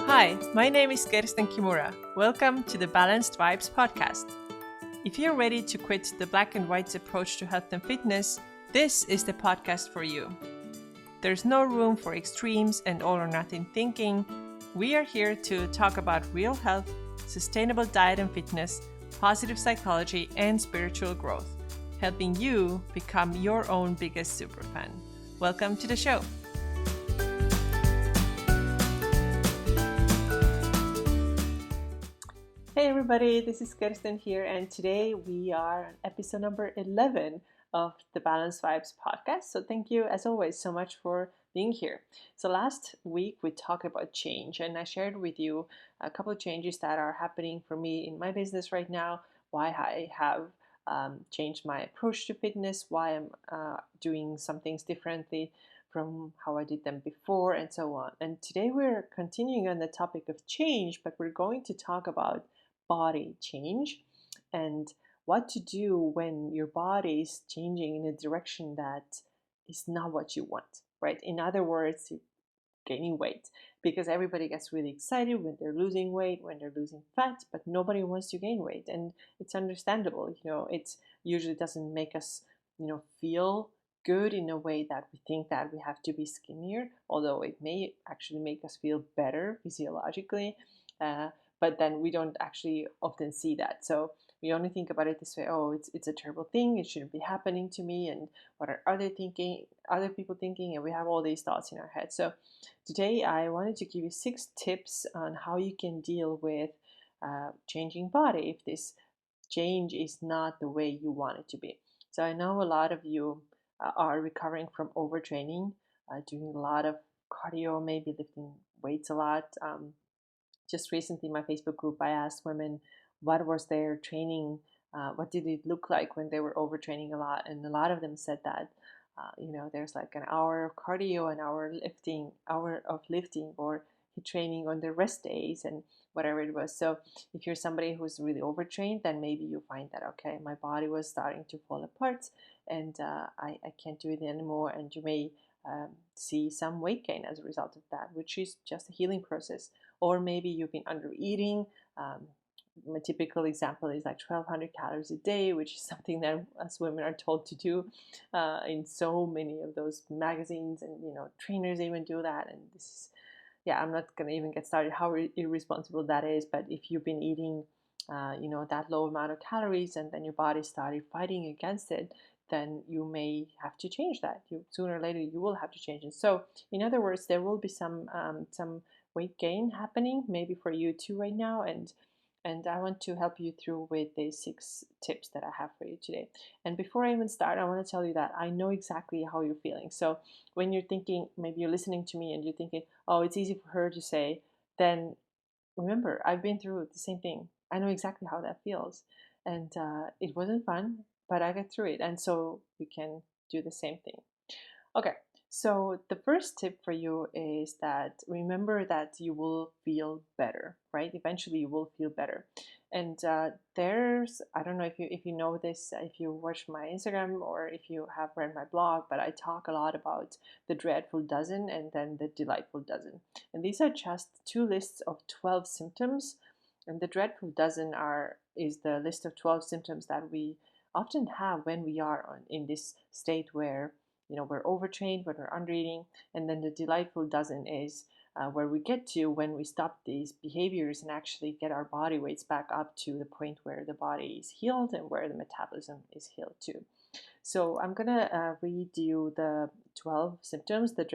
Hi, my name is Kersten Kimura. Welcome to the Balanced Vibes podcast. If you're ready to quit the black and white approach to health and fitness, this is the podcast for you. There's no room for extremes and all or nothing thinking. We are here to talk about real health, sustainable diet and fitness, positive psychology, and spiritual growth, helping you become your own biggest superfan. Welcome to the show. Hey everybody, this is Kersten here, and today we are on episode number 11 of the Balanced Vibes podcast. So thank you, as always, so much for being here. So last week we talked about change, and I shared with you a couple of changes that are happening for me in my business right now, why I have changed my approach to fitness, why I'm doing some things differently from how I did them before, and so on. And today we're continuing on the topic of change, but we're going to talk about body change and what to do when your body is changing in a direction that is not what you want, right? In other words, you're gaining weight, because everybody gets really excited when they're losing weight, when they're losing fat, but nobody wants to gain weight. And it's understandable, it usually doesn't make us, feel good in a way that we think that we have to be skinnier, although it may actually make us feel better physiologically. But then we don't actually often see that. So we only think about it this way: oh, it's a terrible thing, it shouldn't be happening to me, and what are other people thinking, and we have all these thoughts in our head. So today I wanted to give you 6 tips on how you can deal with changing body if this change is not the way you want it to be. So I know a lot of you are recovering from overtraining, doing a lot of cardio, maybe lifting weights a lot. Just recently in my Facebook group, I asked women what was their training, what did it look like when they were overtraining a lot, and a lot of them said that there's like an hour of cardio, an hour of lifting, or training on the rest days, and whatever it was. So if you're somebody who's really overtrained, then maybe you find that, okay, my body was starting to fall apart, and I can't do it anymore, and you may see some weight gain as a result of that, which is just a healing process. Or maybe you've been under eating. A typical example is like 1,200 calories a day, which is something that us women are told to do in so many of those magazines, and trainers even do that. And this is, I'm not going to even get started how irresponsible that is. But if you've been eating that low amount of calories, and then your body started fighting against it, then you may have to change that. Sooner or later you will have to change it. So in other words, there will be some weight gain happening, maybe for you too right now, and I want to help you through with the 6 tips that I have for you today. And before I even start, I want to tell you that I know exactly how you're feeling. So when you're thinking, maybe you're listening to me and you're thinking, oh, it's easy for her to say, then remember, I've been through the same thing. I know exactly how that feels. And it wasn't fun, but I got through it. And so you can do the same thing. Okay, so the first tip for you is that remember that you will feel better, right? Eventually you will feel better. And I don't know if you know this, if you watch my Instagram or if you have read my blog, but I talk a lot about the dreadful dozen and then the delightful dozen. And these are just 2 lists of 12 symptoms. And the dreadful dozen is the list of 12 symptoms that we often have when we are in this state where we're overtrained, when we're undereating. And then the delightful dozen is where we get to when we stop these behaviors and actually get our body weights back up to the point where the body is healed and where the metabolism is healed too. So I'm going to read you the 12 symptoms, the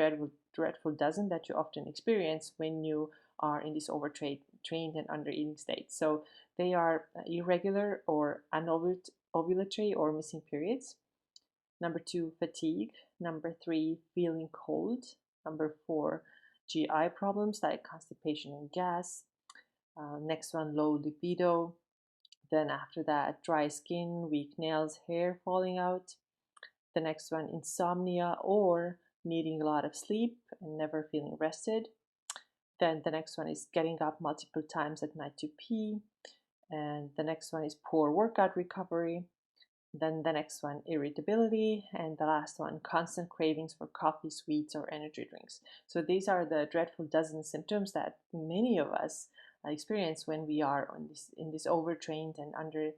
dreadful dozen that you often experience when you are in this overtrained and undereating state. So they are irregular or anovulatory or missing periods. Number 2, fatigue. Number 3, feeling cold. Number 4, GI problems like constipation and gas. Next one, low libido. Then after that, dry skin, weak nails, hair falling out. The next one, insomnia or needing a lot of sleep and never feeling rested. Then the next one is getting up multiple times at night to pee. And the next one is poor workout recovery. Then the next one, irritability. And the last one, constant cravings for coffee, sweets, or energy drinks. So these are the dreadful dozen symptoms that many of us experience when we are on this in this overtrained and under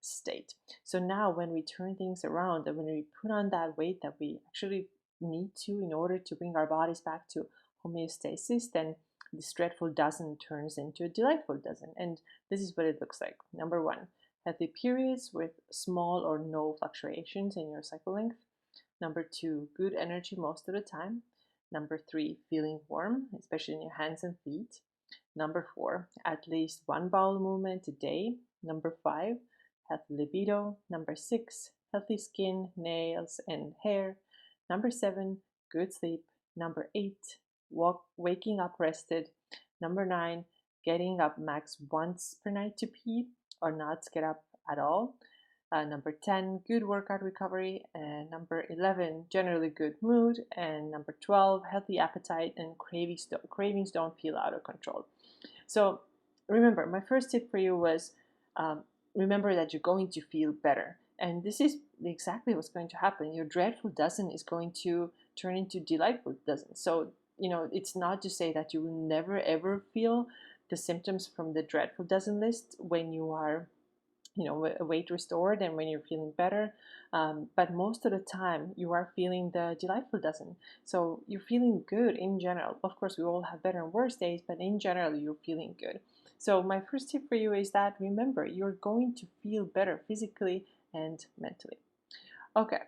state. So now when we turn things around and when we put on that weight that we actually need to in order to bring our bodies back to homeostasis, then this dreadful dozen turns into a delightful dozen. And this is what it looks like. Number one, healthy periods with small or no fluctuations in your cycle length. Number two, good energy most of the time. Number three, feeling warm, especially in your hands and feet. Number four, at least one bowel movement a day. Number five, healthy libido. Number six, healthy skin, nails, and hair. Number seven, good sleep. Number eight, waking up rested. Number nine, getting up max once per night to pee or not get up at all. Number 10, good workout recovery. And number 11, generally good mood. And number 12, healthy appetite and cravings don't feel out of control. So remember, my first tip for you was remember that you're going to feel better. And this is exactly what's going to happen. Your dreadful dozen is going to turn into delightful dozen. So, it's not to say that you will never ever feel the symptoms from the dreadful dozen list when you are weight restored and when you're feeling better, but most of the time you are feeling the delightful dozen, so you're feeling good in general. Of course we all have better and worse days, but in general you're feeling good. So my first tip for you is that remember, you're going to feel better physically and mentally. Okay,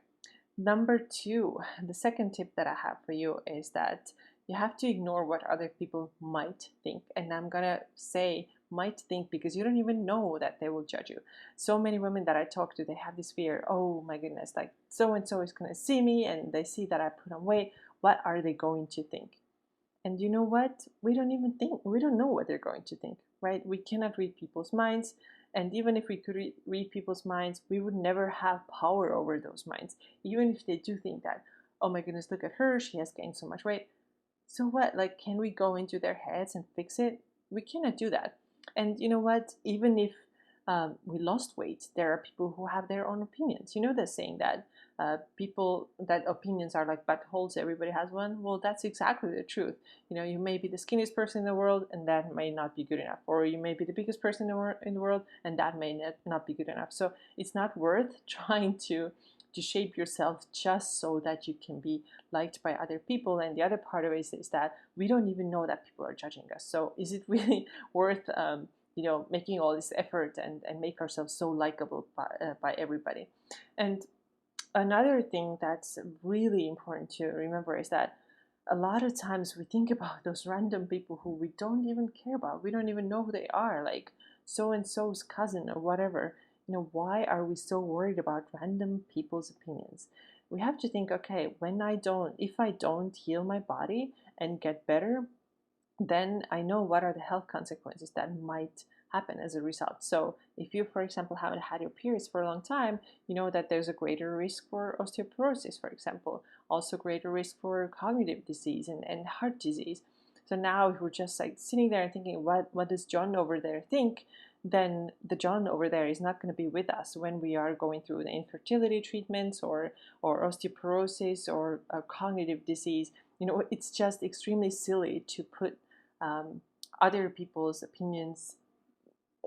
number two, the second tip that I have for you is that you have to ignore what other people might think. And I'm gonna say might think because you don't even know that they will judge you. So many women that I talk to, they have this fear, oh my goodness, like so and so is gonna see me and they see that I put on weight. What are they going to think? And you know what? We don't even think, we don't know what they're going to think, right? We cannot read people's minds. And even if we could read people's minds, we would never have power over those minds. Even if they do think that, oh my goodness, look at her, she has gained so much weight. So what? Like, can we go into their heads and fix it? We cannot do that. And you know what? Even if we lost weight, there are people who have their own opinions. You know the saying that people that opinions are like buttholes, everybody has one. Well, that's exactly the truth. You may be the skinniest person in the world and that may not be good enough, or you may be the biggest person in the world and that may not be good enough. So it's not worth trying to shape yourself just so that you can be liked by other people. And the other part of it is that we don't even know that people are judging us. So is it really worth making all this effort and make ourselves so likable by everybody? And another thing that's really important to remember is that a lot of times we think about those random people who we don't even care about. We don't even know who they are, like so and so's cousin or whatever. Why are we so worried about random people's opinions? We have to think, okay, if I don't heal my body and get better, then I know what are the health consequences that might happen as a result. So if you, for example, haven't had your periods for a long time, you know that there's a greater risk for osteoporosis, for example, also greater risk for cognitive disease and heart disease. So now if we're just like sitting there and thinking, what does John over there think? Then the John over there is not going to be with us when we are going through the infertility treatments or osteoporosis or cognitive disease. It's just extremely silly to put um, other people's opinions,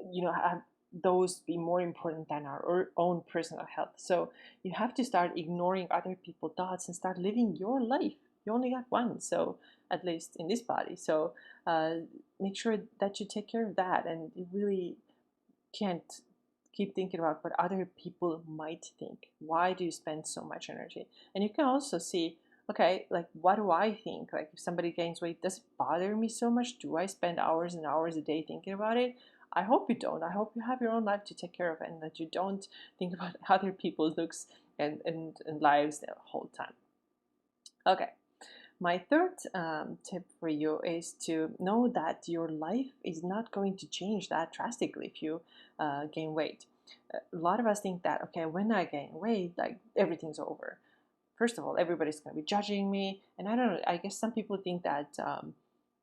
have those be more important than our own personal health. So you have to start ignoring other people's thoughts and start living your life. You only got one, so at least in this body. So make sure that you take care of that, and you really can't keep thinking about what other people might think. Why do you spend so much energy? And you can also see, okay, like what do I think? Like if somebody gains weight, does it bother me so much? Do I spend hours and hours a day thinking about it? I hope you don't. I hope you have your own life to take care of and that you don't think about other people's looks and lives the whole time. Okay. My third tip for you is to know that your life is not going to change that drastically if you gain weight. A lot of us think that, okay, when I gain weight, like everything's over. First of all, everybody's going to be judging me. And I don't know, I guess some people think that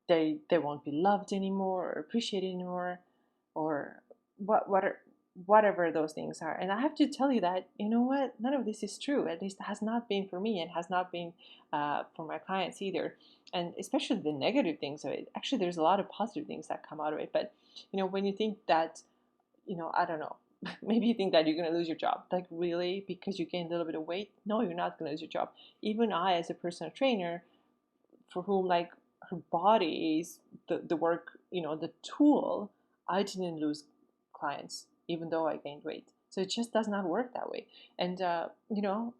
they won't be loved anymore or appreciated anymore, or what are whatever those things are. And I have to tell you that, you know what, none of this is true. At least it has not been for me, and has not been for my clients either. And especially the negative things of it. Actually, there's a lot of positive things that come out of it. But, when you think that, I don't know, maybe you think that you're going to lose your job. Like, really? Because you gained a little bit of weight? No, you're not going to lose your job. Even I, as a personal trainer, for whom, like, her body is the work, the tool, I didn't lose clients even though I gained weight. So it just does not work that way. And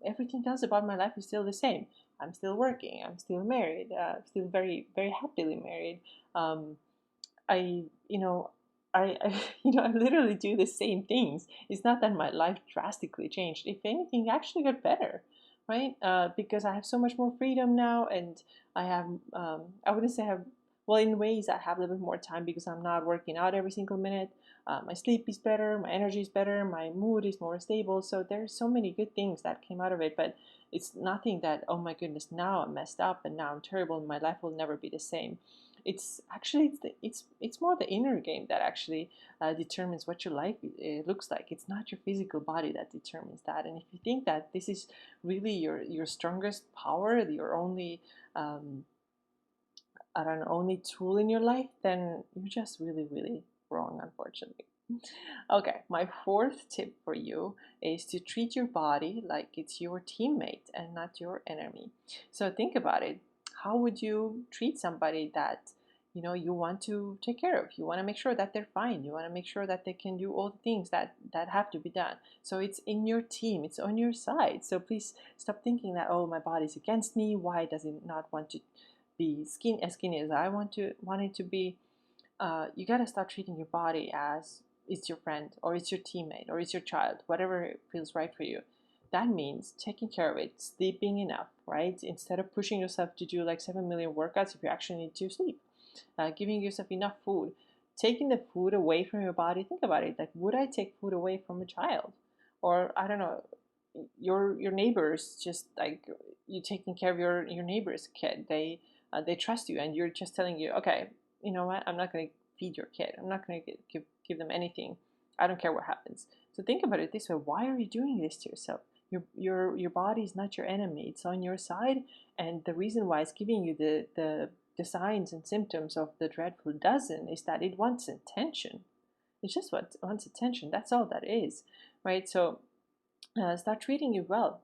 everything else about my life is still the same. I'm still working, I'm still married, still very, very happily married. I you know I I literally do the same things. It's not that my life drastically changed. If anything, it actually got better, right? Because I have so much more freedom now, and I have, I wouldn't say I have, well, in ways I have a little bit more time because I'm not working out every single minute. My sleep is better, my energy is better, my mood is more stable. So there's so many good things that came out of it, but it's nothing that, oh my goodness, now I'm messed up and now I'm terrible and my life will never be the same. It's actually, it's more the inner game that actually determines what your life looks like. It's not your physical body that determines that. And if you think that this is really your strongest power, your only I don't know, only tool in your life, then you're just really, really wrong, unfortunately. Okay, my fourth tip for you is to treat your body like it's your teammate and not your enemy. So think about it. How would you treat somebody that you want to take care of? You want to make sure that they're fine. You want to make sure that they can do all the things that have to be done. So it's in your team. It's on your side. So please stop thinking that, oh, my body's against me. Why does it not want to be as skinny as I want it to be? You gotta start treating your body as it's your friend, or it's your teammate, or it's your child, whatever feels right for you. That means taking care of it, sleeping enough, right? Instead of pushing yourself to do like 7 million workouts, if you actually need to sleep, giving yourself enough food, taking the food away from your body. Think about it. Like, would I take food away from a child? Or, I don't know, your neighbors, just like you taking care of your neighbor's kid. They trust you, and you're just telling you, okay, you know what, I'm not going to feed your kid, I'm not going to give them anything, I don't care what happens. So think about it this way: why are you doing this to yourself? Your body is not your enemy, it's on your side. And the reason why it's giving you the signs and symptoms of the dreadful dozen is that it wants attention. It's just what wants attention. That's all that is, right? So start treating it well.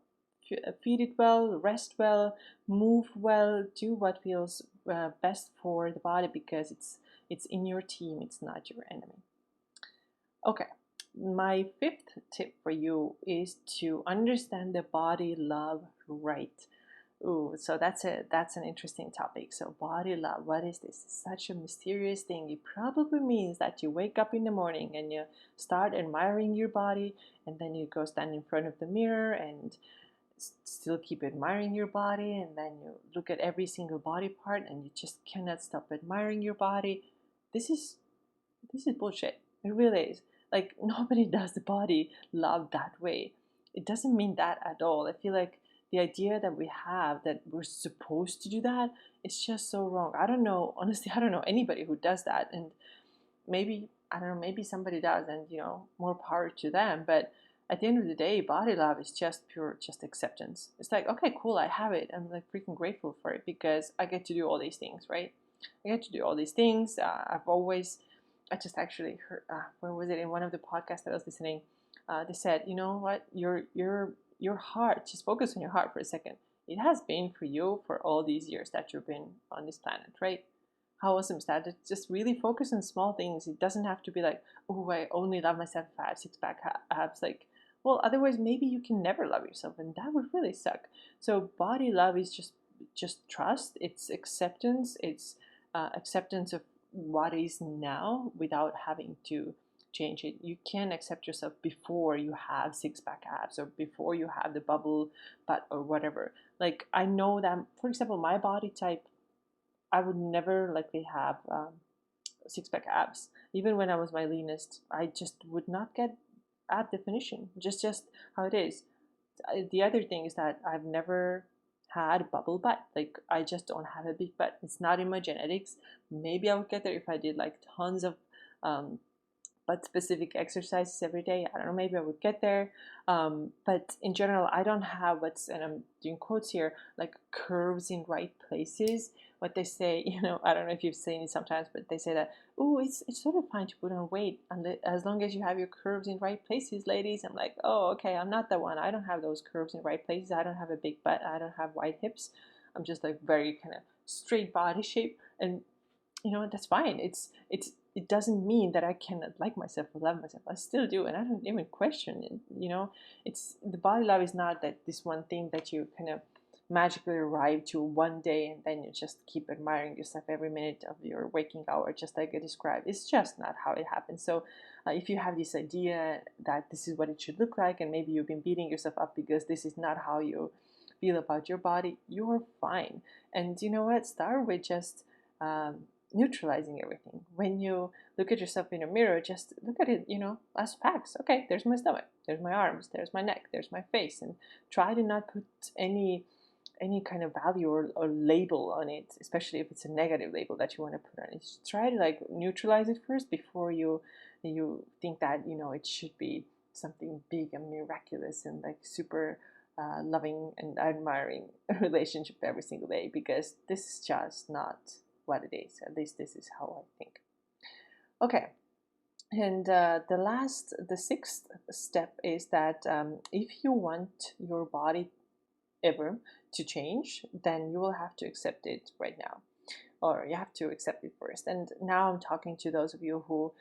Feed it well, rest well, move well, do what feels best for the body, because it's in your team, it's not your enemy. Okay, my fifth tip for you is to understand the body love right. Ooh, so that's an interesting topic. So body love, what is this? It's such a mysterious thing. It probably means that you wake up in the morning and you start admiring your body, and then you go stand in front of the mirror and still keep admiring your body, and then you look at every single body part and you just cannot stop admiring your body. This is bullshit. It really is. Like, nobody does the body love that way. It doesn't mean that at all. I feel like the idea that we have that we're supposed to do that is just so wrong. I don't know, honestly, I don't know anybody who does that. And maybe, I don't know, maybe somebody does, and more power to them. But at the end of the day, body love is just pure, just acceptance. It's like, okay, cool, I have it. I'm like freaking grateful for it because I get to do all these things, right? I get to do all these things. I just actually heard, where was it, in one of the podcasts that I was listening? They said, you know what, your heart, just focus on your heart for a second. It has been for you for all these years that you've been on this planet, right? How awesome is that? Just really focus on small things. It doesn't have to be like, oh, I only love myself if I have six-pack abs. Like, well, otherwise maybe you can never love yourself, and that would really suck. So body love is just trust. It's acceptance. It's acceptance of what is now without having to change it. You can accept yourself before you have six-pack abs, or before you have the bubble butt, or whatever. Like, I know that, for example, my body type, I would never likely have six-pack abs. Even when I was my leanest, I just would not get ab definition. Just how it is. The other thing is that I've never had bubble butt. Like, I just don't have a big butt. It's not in my genetics. Maybe I would get there if I did like tons of um, but specific exercises every day, I don't know, maybe I would get there. But in general, I don't have what's, and I'm doing quotes here, like curves in right places. What they say, I don't know if you've seen it sometimes, but they say that, oh, it's sort of fine to put on weight as long as you have your curves in right places, ladies. I'm like, oh, okay, I'm not the one. I don't have those curves in right places. I don't have a big butt. I don't have wide hips. I'm just like very kind of straight body shape, and that's fine. It doesn't mean that I cannot like myself or love myself. I still do, and I don't even question it. It's the body love is not that this one thing that you kind of magically arrive to one day and then you just keep admiring yourself every minute of your waking hour, just like I described. It's just not how it happens. So if you have this idea that this is what it should look like, and maybe you've been beating yourself up because this is not how you feel about your body, you're fine. And you know what? Start with just um, neutralizing everything. When you look at yourself in a mirror, just look at it, as facts. Okay, there's my stomach, there's my arms, there's my neck, there's my face, and try to not put any kind of value or label on it, especially if it's a negative label that you want to put on it. Just try to like neutralize it first before you think that it should be something big and miraculous and like super loving and admiring relationship every single day, because this is just not what it is. At least this is how I think. Okay. And the sixth step is that if you want your body ever to change, then you will have to accept it right now, or you have to accept it first. And now I'm talking to those of you who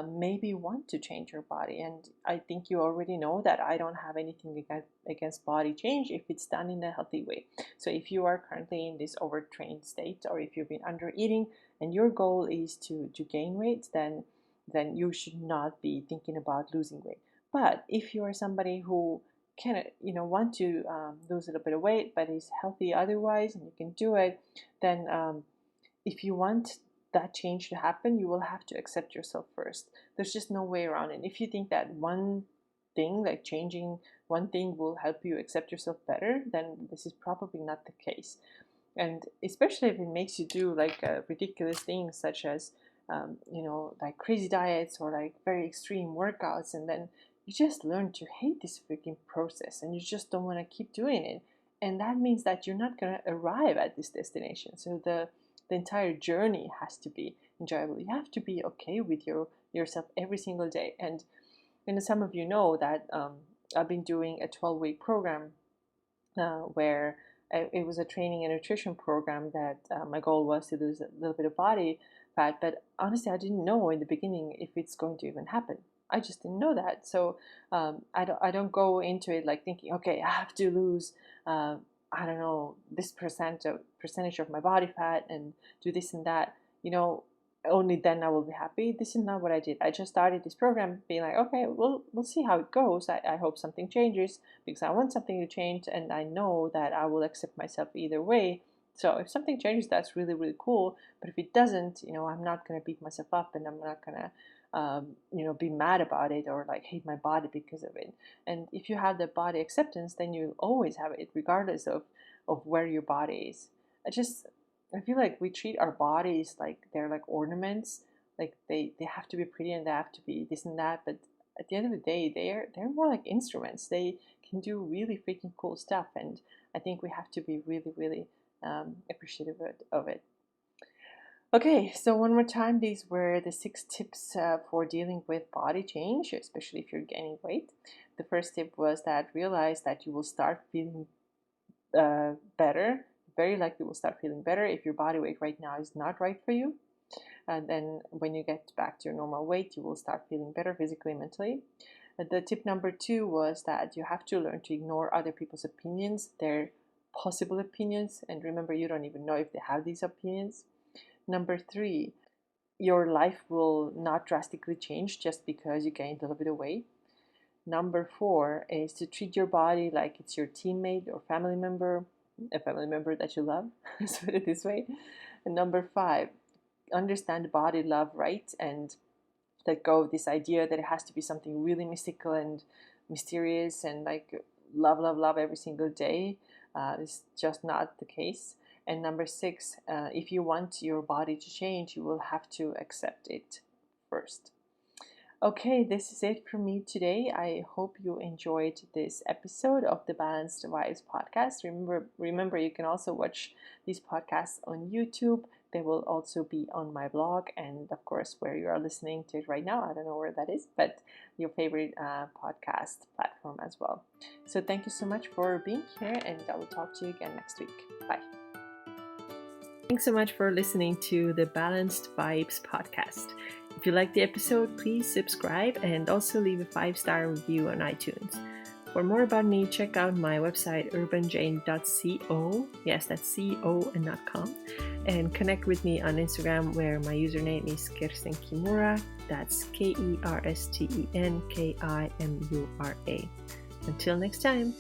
maybe want to change your body. And I think you already know that I don't have anything against body change if it's done in a healthy way. So if you are currently in this overtrained state, or if you've been under eating and your goal is to gain weight, then you should not be thinking about losing weight. But if you are somebody who can want to lose a little bit of weight but is healthy otherwise, and you can do it, then if you want that change to happen, you will have to accept yourself first. There's just no way around it. If you think that one thing, like changing one thing, will help you accept yourself better, then this is probably not the case. And especially if it makes you do like ridiculous things such as like crazy diets or like very extreme workouts, and then you just learn to hate this freaking process and you just don't want to keep doing it. And that means that you're not going to arrive at this destination. So the entire journey has to be enjoyable. You have to be okay with yourself every single day. And some of you know that I've been doing a 12-week program where it was a training and nutrition program that my goal was to lose a little bit of body fat. But honestly, I didn't know in the beginning if it's going to even happen. I just didn't know that. So I don't go into it like thinking, okay, I have to lose, I don't know, this percentage of my body fat and do this and that. Only then I will be happy. This is not what I did. I just started this program being like, okay, we'll see how it goes. I hope something changes because I want something to change, and I know that I will accept myself either way. So if something changes, that's really, really cool. But if it doesn't, I'm not going to beat myself up, and I'm not going to be mad about it or like hate my body because of it. And if you have the body acceptance, then you always have it regardless of where your body is. I feel like we treat our bodies like they're like ornaments, like they have to be pretty and they have to be this and that. But at the end of the day, they're more like instruments. They can do really freaking cool stuff, and I think we have to be really, really appreciative of it. Okay, so one more time, these were the 6 tips for dealing with body change, especially if you're gaining weight. The first tip was that realize that you will start feeling better. Very likely will start feeling better if your body weight right now is not right for you. And then when you get back to your normal weight, you will start feeling better physically and mentally. The tip number 2 was that you have to learn to ignore other people's opinions, their possible opinions, and remember, you don't even know if they have these opinions. Number 3, your life will not drastically change just because you gained a little bit of weight. Number 4 is to treat your body like it's your teammate or family member, a family member that you love. Let's put it this way. And number 5, understand body love, right? And let go of this idea that it has to be something really mystical and mysterious and like love, love, love every single day. It's just not the case. And number 6, if you want your body to change, you will have to accept it first. Okay, this is it from me today. I hope you enjoyed this episode of the Balanced Vibes podcast. Remember, you can also watch these podcasts on YouTube. They will also be on my blog, and of course, where you are listening to it right now. I don't know where that is, but your favorite podcast platform as well. So, thank you so much for being here, and I will talk to you again next week. Bye. Thanks so much for listening to the Balanced Vibes podcast. If you liked the episode, please subscribe and also leave a 5-star review on iTunes. For more about me, check out my website urbanjane.co. Yes, that's CO and not com. And connect with me on Instagram, where my username is Kersten Kimura. That's KerstenKimura. Until next time.